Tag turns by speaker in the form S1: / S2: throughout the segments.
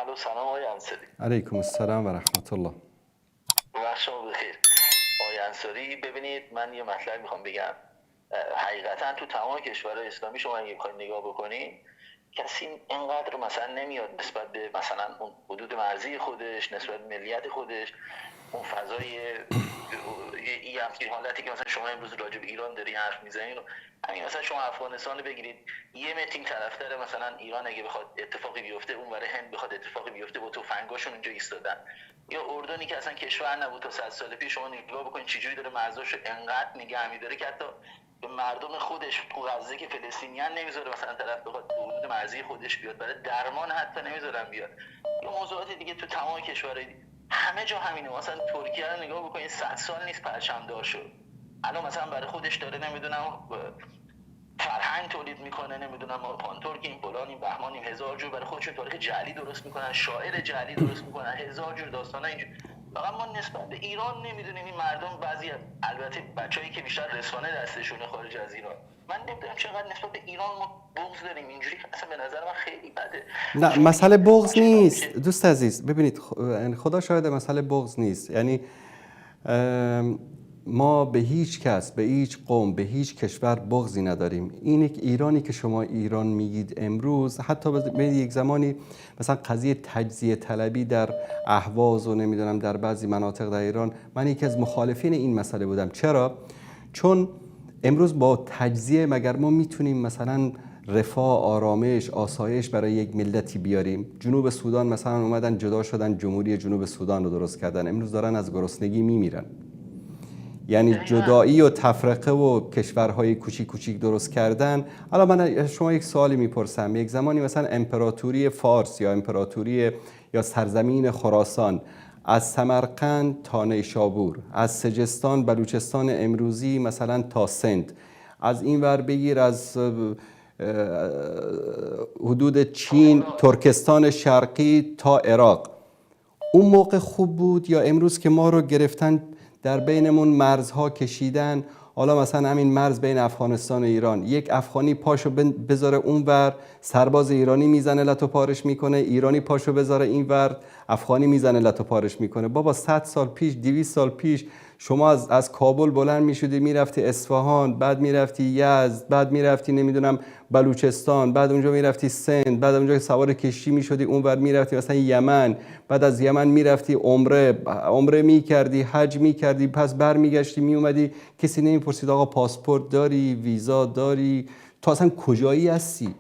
S1: الو سلام آقای انصاری.
S2: علیکم السلام و رحمت الله.
S1: وقت شما بخیر آقای انصاری. ببینید من یه مطلب میخوام بگم. حقیقتا تو تمام کشورهای اسلامی شما اگه بخواید نگاه بکنین، کسی اینقدر مثلا نمیاد نسبت به مثلا اون حدود مرزی خودش، نسبت به ملیت خودش، اون فضای این همچین حالتی که مثلا شما امروز راجع به ایران داری حرف میزنین. همین مثلا شما افغانستان رو بگیرید، یه متین طرفدار مثلا ایران اگه بخواد اتفاقی بیفته، اون برای هند بخواد اتفاقی بیفته، با تفنگاشون اونجا ایستادن. یا اردنی که اصلا کشور نبود تا 100 سال پیش، شما نگاه بکنید چجوری داره مرزاشو انقدر نگه می‌داره که حتی به مردم خودش تو غزه که فلسطینیان نمیذاره مثلا طرف بخواد تو حدود مرزی خودش بیاد، برای درمان حتی نمیذارن بیاد. یا موضوعات دیگه تو تمام کشورهای همه جا همینه. مثلا ترکیه رو نگاه بکنید، 100 سال نیست پرچم‌دار شد. الان مثلا برای خودش داره نمیدونم فرهنگ تولید میکنه، نمیدونم ما پانتورکیم فلانیم بهمانیم، هزار جور برای خودشون تاریخ جعلی درست میکنن، شاعر جعلی درست میکنن، هزار جور داستانا اینجور. فقط ما نسبت به ایران نمیدونیم این مردم بعضی البته بچه‌ای که بیشتر رسانه دستشونه خارج از ایران، من نمیدونم چقدر نسبت به ایران ما بغض داریم. اینجوری اصلا به نظر من خیلی بده.
S2: نه مسئله بغض نیست دوست عزیز. ببینید خدا شاهد، مسئله بغض نیست. یعنی ما به هیچ کس، به هیچ قوم، به هیچ کشور بغضی نداریم. این ایرانی که شما ایران میگید امروز، حتی به یک زمانی مثلا قضیه تجزیه طلبی در اهواز و نمیدونم در بعضی مناطق در ایران، من یکی از مخالفین این مسئله بودم. چرا؟ چون امروز با تجزیه مگر ما میتونیم مثلا رفاه، آرامش، آسایش برای یک ملتی بیاریم؟ جنوب سودان مثلا اومدن جدا شدن، جمهوری جنوب سودان رو درست کردن، امروز دارن از گرسنگی میمیرن. یعنی جدایی و تفرقه و کشورهای کوچیک کوچیک درست کردن. حالا من شما یک سوالی میپرسم، یک زمانی مثلا امپراتوری فارس یا امپراتوری یا سرزمین خراسان از سمرقند تا نیشابور، از سجستان بلوچستان امروزی مثلا تا سند، از این ور بگیر از حدود چین، ترکستان شرقی تا عراق، اون موقع خوب بود یا امروز که ما رو گرفتن در بینمون مرزها کشیدن؟ حالا مثلا همین مرز بین افغانستان و ایران، یک افغانی پاشو بذاره اونور، سرباز ایرانی میزنه لتو پارش میکنه، ایرانی پاشو بذاره اینور، افغانی میزنه لتو پارش میکنه. بابا 100 سال پیش، 200 سال پیش شما از کابل بلند میشدی میرفتی اصفهان، بعد میرفتی یزد، بعد میرفتی نمیدونم بلوچستان، بعد اونجا میرفتی سند، بعد اونجا سوار کشتی میشدی اونور میرفتی مثلا یمن، بعد از یمن میرفتی عمره میکردی، حج میکردی، پس برمیگشتی میومدی، کسی نمیپرسید آقا پاسپورت داری، ویزا داری، تو اصلا کجایی هستی؟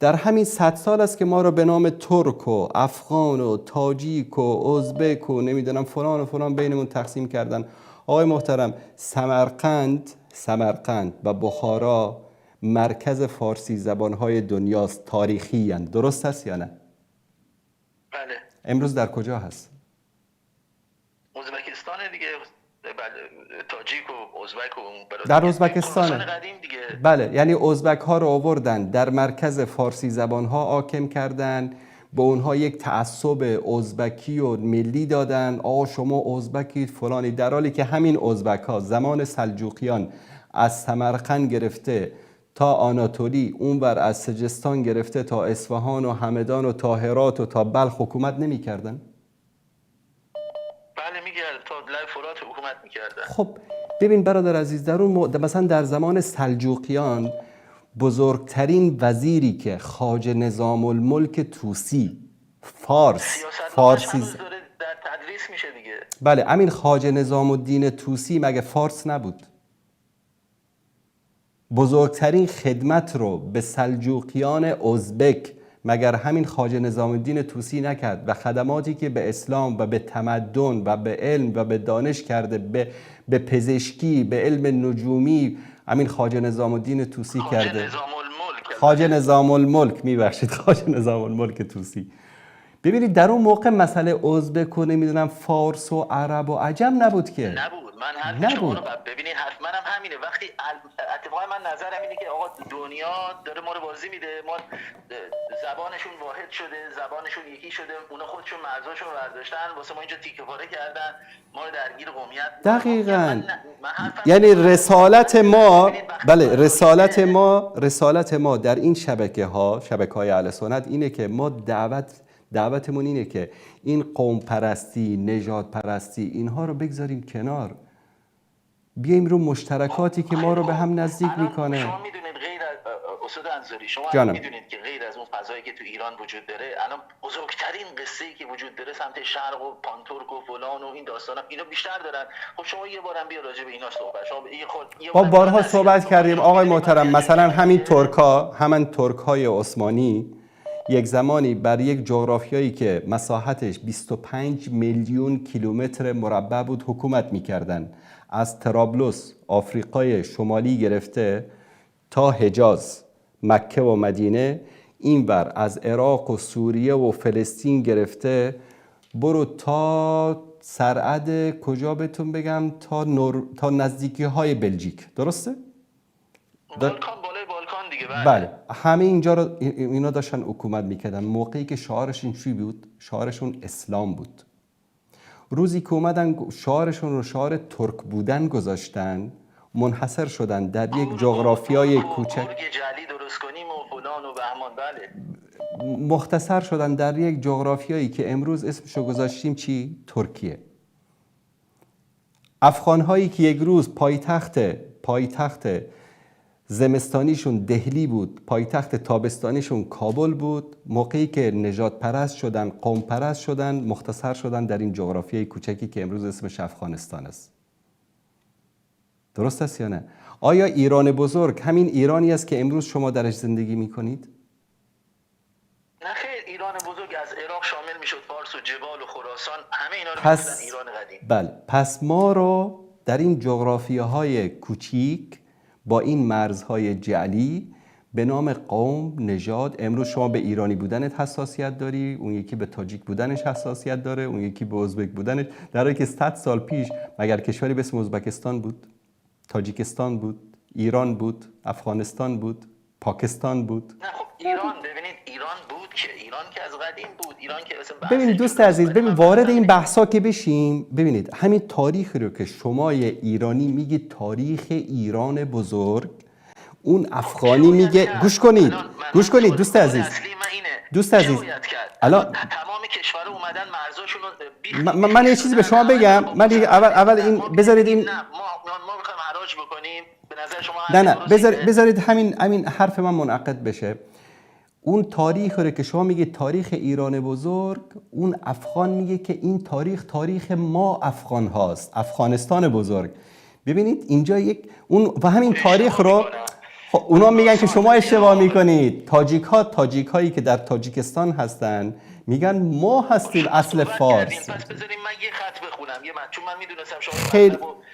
S2: در همین 100 سال است که ما رو به نام ترک و افغان و تاجیک و ازبک و نمیدونم فلان و فلان بینمون تقسیم کردن. آقای محترم، سمرقند و بخارا مرکز فارسی زبانهای دنیاست، تاریخی هستند. درست است یا نه؟
S1: بله.
S2: امروز در کجا هست؟
S1: ازبکستان دیگه، تاجیک و ازبک و
S2: در ازبکستان
S1: قدیم دیگه.
S2: بله، یعنی ازبک ها رو آوردن در مرکز فارسی زبان ها حاکم کردن، به اونها یک تعصب ازبکی و ملی دادن، آقا شما ازبکید فلانی، در حالی که همین ازبک ها زمان سلجوقیان از سمرقند گرفته تا آناتولی، اونور از سجستان گرفته تا اصفهان و همدان و تا هرات و تا بلخ حکومت نمی کردن؟
S1: بله میگرد، تا لای فرات حکومت میکردن.
S2: خب ببین برادر عزیز، در اون مثلا در زمان سلجوقیان بزرگترین وزیری که خواجه نظام الملک طوسی، فارسی
S1: داره در تدریس میشه دیگه.
S2: بله، همین خواجه نظام الدین طوسی مگه فارس نبود؟ بزرگترین خدمت رو به سلجوقیان ازبک مگر همین خواجه نظام الدین طوسی نکرد؟ و خدماتی که به اسلام و به تمدن و به علم و به دانش کرده، به پزشکی، به علم نجومی، همین خواجه نظام الدین طوسی کرده. خواجه نظام الملک میبخشید، خواجه نظام الملک طوسی. ببینید در اون موقع مسئله ازبک و نمیدونم فارس و عرب و عجم نبود که.
S1: نبود. من حرف شما رو ببینید، حرف منم همینه. وقتی اتفاقا من نظرم اینه که آقا دنیا داره ما رو بازی میده، ما زبانشون واحد شده، زبانشون یکی شده، اونا خودشون مرزاشون برداشتن، واسه ما اینجا تیکه پاره کردن، ما رو درگیر قومیت.
S2: دقیقاً. یعنی رسالت ما، بله رسالت ما در این شبکه‌های اهل سنت اینه که ما دعوتمون اینه که این قوم پرستی، نژاد پرستی، اینها رو بگذاریم کنار، بیایم رو مشترکاتی که ما رو به هم نزدیک میکنه.
S1: شما میدونید غیر از استاد انصاری، شما میدونید که غیر از اون فضایی که تو ایران وجود داره، الان بزرگترین قصه‌ای که وجود داره سمت شرق و پانتورک و فلان و این داستانا اینا بیشتر دارن. خب شما یه بارم بیا راجع به اینا صحبت. شما
S2: ما بارها صحبت کردیم آقای محترم، مثلا همین ترک‌های عثمانی یک زمانی بر یک جغرافیایی که مساحتش 25 میلیون کیلومتر مربع بود حکومت می‌کردن. از طرابلس آفریقای شمالی گرفته تا حجاز، مکه و مدینه، اینور از عراق و سوریه و فلسطین گرفته برو تا سرعد کجا بهتون بگم، تا نزدیکی های بلژیک، درسته؟
S1: بالکان، بالای بالکان دیگه.
S2: بله، همه اینجا رو اینا داشتن حکومت میکردن موقعی که شعارشون چی بود؟ شعارشون اسلام بود. روزی که اومدن شعارشون رو شعار ترک بودن گذاشتن، منحصر شدن در یک جغرافیای کوچک،
S1: جعلی درست کنیم و فلان و بهمان. بله،
S2: مختصر شدن در یک جغرافیایی که امروز اسمشو گذاشتیم چی؟ ترکیه. افغان‌هایی که یک روز پایتخت زمستانیشون دهلی بود، پایتخت تابستانیشون کابل بود، موقعی که نژاد پرست شدن، قوم پرست شدن، مختصر شدن در این جغرافیای کوچکی که امروز اسمش افغانستان است. درست است یا نه؟ آیا ایران بزرگ همین ایرانی است که امروز شما درش زندگی میکنید؟
S1: نه خیر، ایران بزرگ از عراق شامل میشد، فارس و جبال و خراسان، همه اینا رو میگفتن ایران قدیم.
S2: بله، پس ما رو در این جغرافیاهای کوچیک با این مرزهای جعلی به نام قوم، نژاد، امروز شما به ایرانی بودنت حساسیت داری، اون یکی به تاجیک بودنش حساسیت داره، اون یکی به ازبک بودنش، در حالی که 100 سال پیش مگر کشوری به اسم ازبکستان بود؟ تاجیکستان بود، ایران بود، افغانستان بود، پاکستان بود.
S1: نه خب ایران، ببینید ایران بود که ایران که از قدیم بود، ایران که
S2: ببینید دوست عزیز، ببین وارد این بحثا که بشیم، ببینید همین تاریخی رو که شما ایرانی میگید تاریخ ایران بزرگ، اون افغانی میگه، گوش کنید دوست عزیز،
S1: الان تمام کشورها اومدن مرزاشون رو
S2: من یه چیزی به شما بگم، من دیگه اول این بذارید این،
S1: ما میخوایم حراج بکنیم، به نظر
S2: نه
S1: شما
S2: بذارید همین حرف من منعقد بشه. اون تاریخ رو که شما میگید تاریخ ایران بزرگ، اون افغان میگه که این تاریخ ما افغان هاست، افغانستان بزرگ. ببینید اینجا اون و همین تاریخ رو اونا میگن که شما اشتباه میکنید. تاجیک هایی که در تاجیکستان هستن میگن ما هستیم اصل فارس.
S1: پس بذاریم من یه خط بخونم، چون من میدونستم شما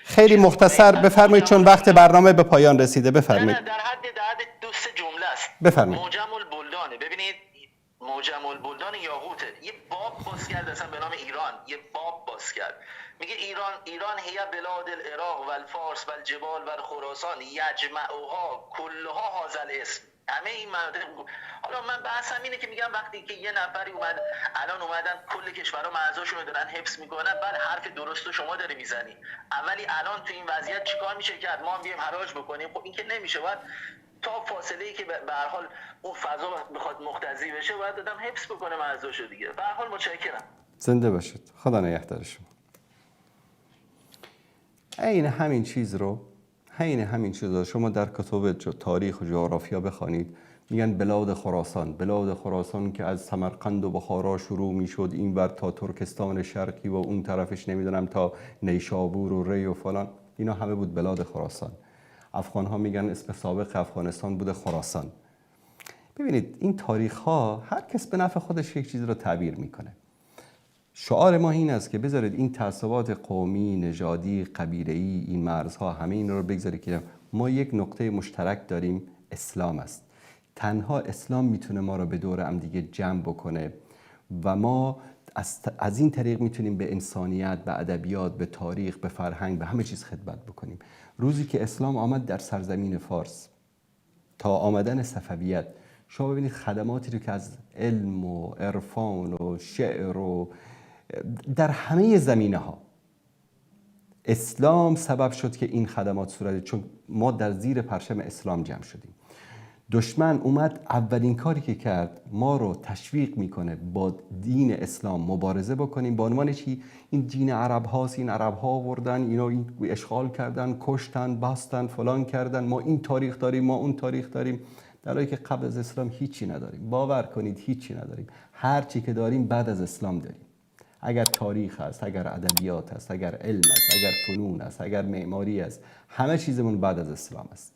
S2: خیلی مختصر بفرمایید چون وقت برنامه به پایان رسیده. بفرمایید.
S1: در حد دو سه جمله است.
S2: بفرمایید.
S1: معجم البلدانه. ببینید معجم البلدان یاقوته، یه باب باز کرد اصلا به نام ایران، یه باب باز کرد، میگه ایران هی بلاد العراق و الفارس و الجبال و خراسان یجمعها کلها هذا الاسم، همه این مناطق. حالا من بحثم اینه که میگم وقتی که یه نفری الان اومدن کل کشورها مرزاشون رو دارن حفظ میکنن، بعد حرف درست رو شما داری میزنی، اولی الان تو این وضعیت چیکار میشه کرد؟ ما هم بیایم حراج بکنیم؟ خب این که نمیشه. باید تا فاصله ای که به هر حال اون فضا بخواد مختزی بشه باید آدم حفظ بکنه مرزاشو دیگه. به هر حال متشکرم.
S2: زنده باشید. خدا نگهدار شما. عین همین چیز رو شما در کتب تاریخ و جغرافیا بخوانید، میگن بلاد خراسان که از سمرقند و بخارا شروع میشد اینور تا ترکستان شرقی و اون طرفش نمیدونم تا نیشابور و ری و فلان، اینا همه بود بلاد خراسان. افغان ها میگن اسم سابق افغانستان بوده خراسان. ببینید این تاریخ ها هر کس به نفع خودش یک چیز رو تعبیر میکنه. شعار ما این است که بذارید این تعصبات قومی، نژادی، قبیله‌ای، این مرزها، همه این رو بگذارید که ما یک نقطه مشترک داریم، اسلام است. تنها اسلام میتونه ما رو به دور هم دیگه جمع بکنه و ما از این طریق میتونیم به انسانیت، به ادبیات، به تاریخ، به فرهنگ، به همه چیز خدمت بکنیم. روزی که اسلام آمد در سرزمین فارس تا آمدن صفویت، شما ببینید خدماتی رو که از علم و عرفان و شعر و در همه زمینه ها اسلام سبب شد که این خدمات صورت، چون ما در زیر پرچم اسلام جمع شدیم. دشمن اومد اولین کاری که کرد ما رو تشویق میکنه با دین اسلام مبارزه بکنیم. به عنوان چی؟ این دین عرب هاست، این عرب ها آوردن، اینا این اشغال کردن، کشتن، بستن، فلان کردن، ما این تاریخ داریم، ما اون تاریخ داریم، در حالی که قبل از اسلام هیچی نداریم. باور کنید هیچی نداریم. هر چی که داریم بعد از اسلام داریم. اگر تاریخ هست، اگر ادبیات هست، اگر علم است، اگر فنون است، اگر معماری است، همه چیزمون بعد از اسلام است.